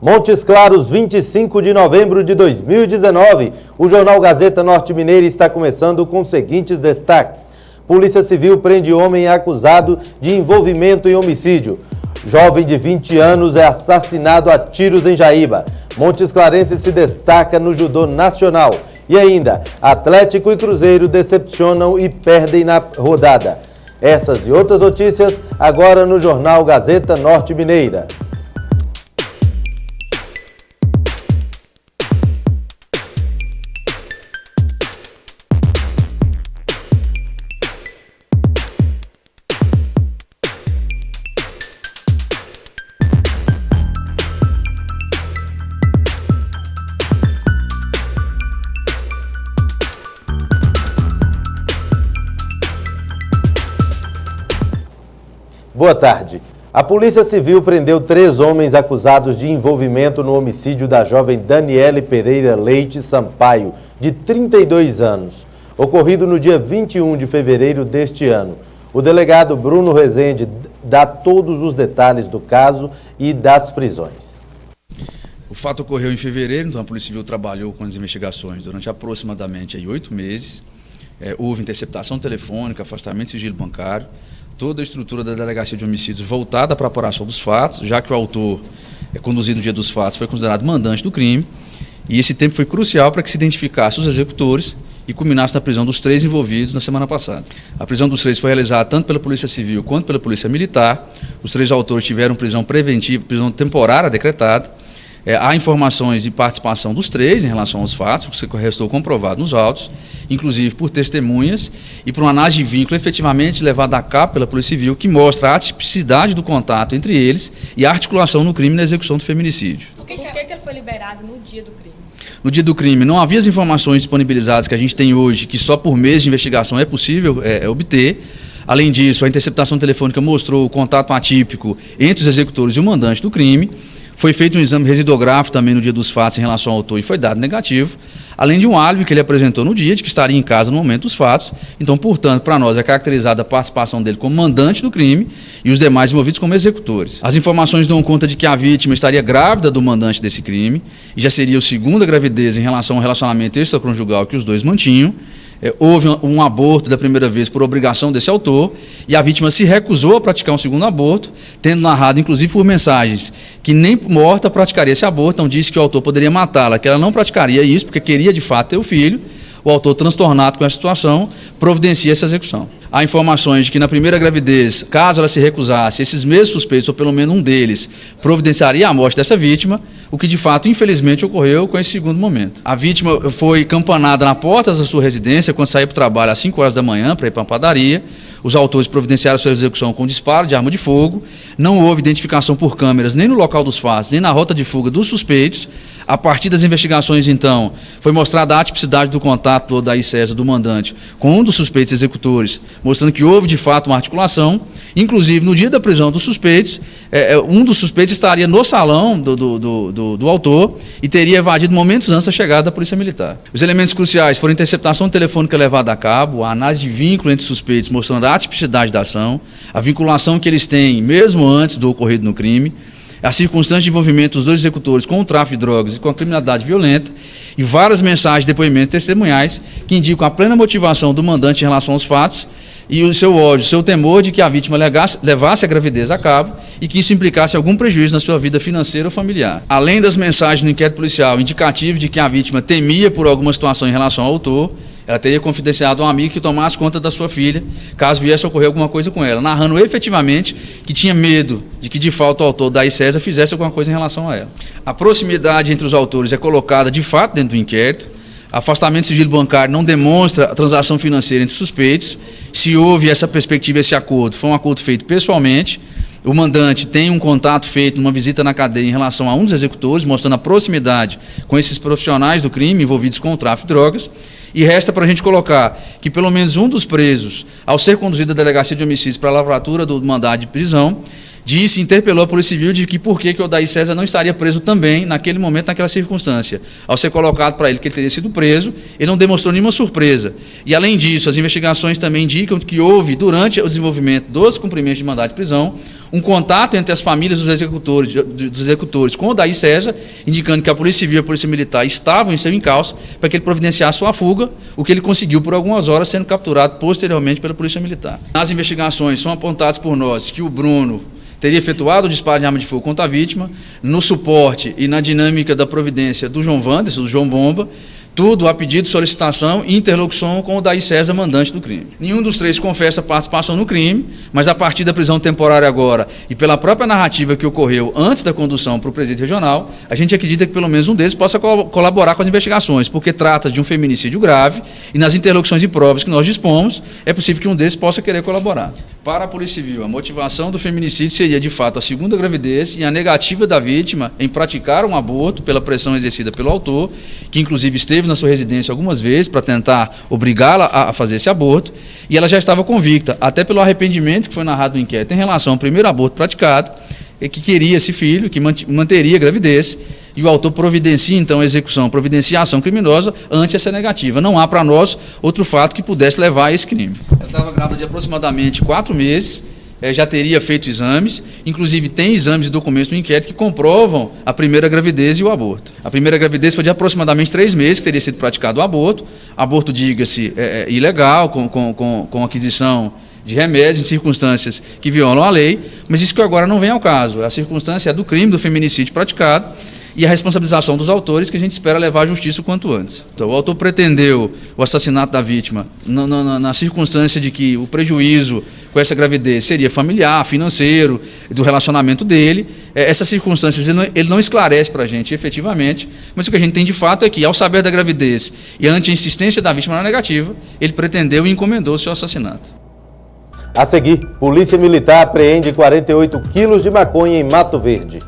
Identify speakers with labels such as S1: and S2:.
S1: Montes Claros, 25 de novembro de 2019. O Jornal Gazeta Norte Mineira está começando com os seguintes destaques. Polícia Civil prende homem acusado de envolvimento em homicídio. Jovem de 20 anos é assassinado a tiros em Jaíba. Montes Clarense se destaca no judô nacional. E ainda, Atlético e Cruzeiro decepcionam e perdem na rodada. Essas e outras notícias agora no Jornal Gazeta Norte Mineira. Boa tarde. A Polícia Civil prendeu 3 homens acusados de envolvimento no homicídio da jovem Daniele Pereira Leite Sampaio, de 32 anos, ocorrido no dia 21 de fevereiro deste ano. O delegado Bruno Rezende dá todos os detalhes do caso e das prisões.
S2: O fato ocorreu em fevereiro, então a Polícia Civil trabalhou com as investigações durante aproximadamente 8 meses. Houve interceptação telefônica, afastamento de sigilo bancário, toda a estrutura da Delegacia de Homicídios voltada para a apuração dos fatos, já que o autor, conduzido no dia dos fatos, foi considerado mandante do crime, e esse tempo foi crucial para que se identificasse os executores e culminasse na prisão dos 3 envolvidos na semana passada. A prisão dos 3 foi realizada tanto pela Polícia Civil quanto pela Polícia Militar. Os 3 autores tiveram prisão preventiva, prisão temporária decretada. Há informações de participação dos 3 em relação aos fatos, que restou comprovado nos autos, inclusive por testemunhas e por uma análise de vínculo efetivamente levada a cabo pela Polícia Civil, que mostra a atipicidade do contato entre eles e a articulação no crime e na execução do feminicídio.
S3: Por que ele foi liberado no dia do crime?
S2: No dia do crime, não havia as informações disponibilizadas que a gente tem hoje, que só por mês de investigação é possível obter. Além disso, a interceptação telefônica mostrou o contato atípico entre os executores e o mandante do crime. Foi feito um exame residográfico também no dia dos fatos em relação ao autor e foi dado negativo, além de um álibi que ele apresentou no dia de que estaria em casa no momento dos fatos. Então, portanto, para nós é caracterizada a participação dele como mandante do crime e os demais envolvidos como executores. As informações dão conta de que a vítima estaria grávida do mandante desse crime e já seria a segunda gravidez em relação ao relacionamento extraconjugal que os 2 mantinham. Houve um aborto da primeira vez por obrigação desse autor e a vítima se recusou a praticar um segundo aborto, tendo narrado, inclusive por mensagens, que nem morta praticaria esse aborto. Então disse que o autor poderia matá-la, que ela não praticaria isso porque queria de fato ter o filho. O autor, transtornado com essa situação, providencia essa execução. Há informações de que na primeira gravidez, caso ela se recusasse, esses mesmos suspeitos, ou pelo menos um deles, providenciaria a morte dessa vítima, o que de fato, infelizmente, ocorreu com esse segundo momento. A vítima foi campanada na porta da sua residência quando saiu para o trabalho às 5 horas da manhã para ir para uma padaria. Os autores providenciaram sua execução com disparo de arma de fogo. Não houve identificação por câmeras nem no local dos fatos, nem na rota de fuga dos suspeitos. A partir das investigações, então, foi mostrada a atipicidade do contato do Odair César, do mandante, com um dos suspeitos executores, mostrando que houve, de fato, uma articulação. Inclusive, no dia da prisão dos suspeitos, um dos suspeitos estaria no salão do autor e teria evadido momentos antes da chegada da Polícia Militar. Os elementos cruciais foram a interceptação telefônica levada a cabo, a análise de vínculo entre suspeitos, mostrando a atipicidade da ação, a vinculação que eles têm, mesmo antes do ocorrido no crime, a circunstância de envolvimento dos 2 executores com o tráfico de drogas e com a criminalidade violenta e várias mensagens de depoimentos testemunhais que indicam a plena motivação do mandante em relação aos fatos e o seu ódio, o seu temor de que a vítima levasse a gravidez a cabo e que isso implicasse algum prejuízo na sua vida financeira ou familiar. Além das mensagens no inquérito policial indicativas de que a vítima temia por alguma situação em relação ao autor, ela teria confidenciado a um amigo que tomasse conta da sua filha, caso viesse a ocorrer alguma coisa com ela, narrando efetivamente que tinha medo de que, de fato, o autor, Odair César, fizesse alguma coisa em relação a ela. A proximidade entre os autores é colocada, de fato, dentro do inquérito. Afastamento de sigilo bancário não demonstra a transação financeira entre suspeitos. Se houve essa perspectiva, esse acordo, foi um acordo feito pessoalmente. O mandante tem um contato feito numa visita na cadeia em relação a um dos executores, mostrando a proximidade com esses profissionais do crime envolvidos com o tráfico de drogas. E resta para a gente colocar que pelo menos um dos presos, ao ser conduzido à Delegacia de Homicídios para a lavratura do mandado de prisão, interpelou a Polícia Civil de que por que o Odair César não estaria preso também naquele momento, naquela circunstância. Ao ser colocado para ele que ele teria sido preso, ele não demonstrou nenhuma surpresa. E além disso, as investigações também indicam que houve, durante o desenvolvimento dos cumprimentos de mandado de prisão, um contato entre as famílias dos executores com o Daí César, indicando que a Polícia Civil e a Polícia Militar estavam em seu encalço para que ele providenciasse sua fuga, o que ele conseguiu por algumas horas, sendo capturado posteriormente pela Polícia Militar. Nas investigações são apontados por nós que o Bruno teria efetuado o disparo de arma de fogo contra a vítima, no suporte e na dinâmica da providência do João Wanderson, do João Bomba, tudo a pedido, solicitação e interlocução com o Daí César, mandante do crime. Nenhum dos três confessa participação no crime, mas a partir da prisão temporária agora e pela própria narrativa que ocorreu antes da condução para o presídio regional, a gente acredita que pelo menos um deles possa colaborar com as investigações, porque trata de um feminicídio grave e nas interlocuções e provas que nós dispomos, é possível que um deles possa querer colaborar. Para a Polícia Civil, a motivação do feminicídio seria, de fato, a segunda gravidez e a negativa da vítima em praticar um aborto pela pressão exercida pelo autor, que inclusive esteve na sua residência algumas vezes para tentar obrigá-la a fazer esse aborto, e ela já estava convicta, até pelo arrependimento que foi narrado no inquérito em relação ao primeiro aborto praticado, que queria esse filho, que manteria a gravidez, e o autor providencia, então, a execução, providencia a ação criminosa ante essa negativa. Não há para nós outro fato que pudesse levar a esse crime. Ela estava grávida de aproximadamente 4 meses, já teria feito exames, inclusive tem exames e documentos no inquérito que comprovam a primeira gravidez e o aborto. A primeira gravidez foi de aproximadamente 3 meses que teria sido praticado o aborto, diga-se, ilegal, com aquisição de remédios em circunstâncias que violam a lei, mas isso que agora não vem ao caso. A circunstância é do crime, do feminicídio praticado, e a responsabilização dos autores, que a gente espera levar à justiça o quanto antes. Então, o autor pretendeu o assassinato da vítima na circunstância de que o prejuízo com essa gravidez seria familiar, financeiro, do relacionamento dele. Essas circunstâncias ele não esclarece para a gente efetivamente, mas o que a gente tem de fato é que, ao saber da gravidez e ante a insistência da vítima na negativa, ele pretendeu e encomendou seu assassinato.
S1: A seguir, Polícia Militar apreende 48 quilos de maconha em Mato Verde.